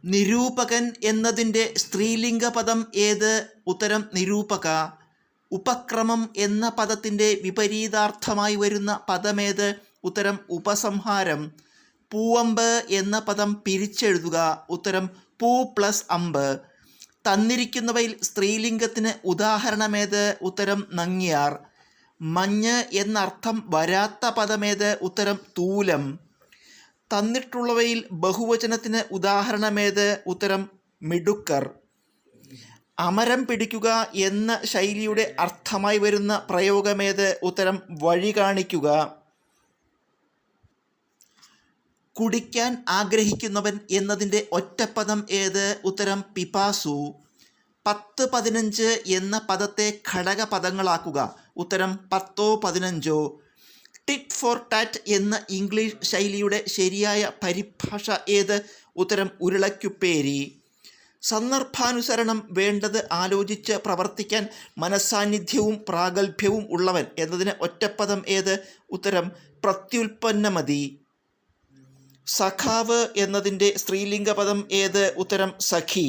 നിരൂപകൻ എന്നതിൻ്റെ സ്ത്രീലിംഗ പദം ഏത്? ഉത്തരം നിരൂപക. ഉപക്രമം എന്ന പദത്തിൻ്റെ വിപരീതാർത്ഥമായി വരുന്ന പദമേത്? ഉത്തരം ഉപസംഹാരം. പൂവമ്പ് എന്ന പദം പിരിച്ചെഴുതുക. ഉത്തരം പൂ പ്ലസ് അമ്പ്. തന്നിരിക്കുന്നവയിൽ സ്ത്രീലിംഗത്തിന് ഉദാഹരണമേത്? ഉത്തരം നങ്ങ്യാർ. മഞ്ഞ് എന്നർത്ഥം വരാത്ത പദമേത്? ഉത്തരം തൂലം. തന്നിട്ടുള്ളവയിൽ ബഹുവചനത്തിന് ഉദാഹരണമേത്? ഉത്തരം മിടുക്കർ. അമരം പിടിക്കുക എന്ന ശൈലിയുടെ അർത്ഥമായി വരുന്ന പ്രയോഗമേത്? ഉത്തരം വഴി കാണിക്കുക. കുടിക്കാൻ ആഗ്രഹിക്കുന്നവൻ എന്നതിൻ്റെ ഒറ്റപ്പദം ഏത്? ഉത്തരം പിപാസു. 10, 15 എന്ന പദത്തെ ഘടകപദങ്ങളാക്കുക. ഉത്തരം 10 15. ടിറ്റ് ഫോർ ടാറ്റ് എന്ന ഇംഗ്ലീഷ് ശൈലിയുടെ ശരിയായ പരിഭാഷ ഏത്? ഉത്തരം ഉരുളക്കുപ്പേരി. സന്ദർഭാനുസരണം വേണ്ടത് ആലോചിച്ച് പ്രവർത്തിക്കാൻ മനസ്സാന്നിധ്യവും പ്രാഗൽഭ്യവും ഉള്ളവൻ എന്നതിന് ഒറ്റപ്പദം ഏത്? ഉത്തരം പ്രത്യുൽപ്പന്നമതി. സഖാവ് എന്നതിൻ്റെ സ്ത്രീലിംഗ പദം ഏത്? ഉത്തരം സഖി.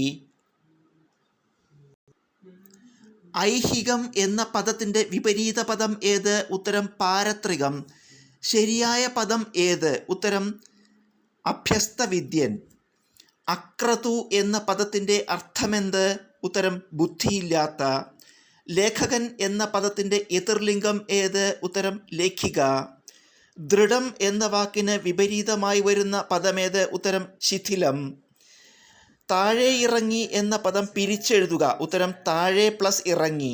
ഐഹികം എന്ന പദത്തിൻ്റെ വിപരീത പദം ഏത്? ഉത്തരം പാരത്രികം. ശരിയായ പദം ഏത്? ഉത്തരം അഭ്യസ്തവിദ്യൻ. അക്രതു എന്ന പദത്തിൻ്റെ അർത്ഥമെന്ത്? ഉത്തരം ബുദ്ധിയില്ലാത്ത. ലേഖകൻ എന്ന പദത്തിൻ്റെ എതിർലിംഗം ഏത്? ഉത്തരം ലേഖിക. ദൃഢം എന്ന വാക്കിന് വിപരീതമായി വരുന്ന പദമേത്? ഉത്തരം ശിഥിലം. താഴെ ഇറങ്ങി എന്ന പദം പിരിച്ചെഴുതുക. ഉത്തരം താഴെ പ്ലസ് ഇറങ്ങി.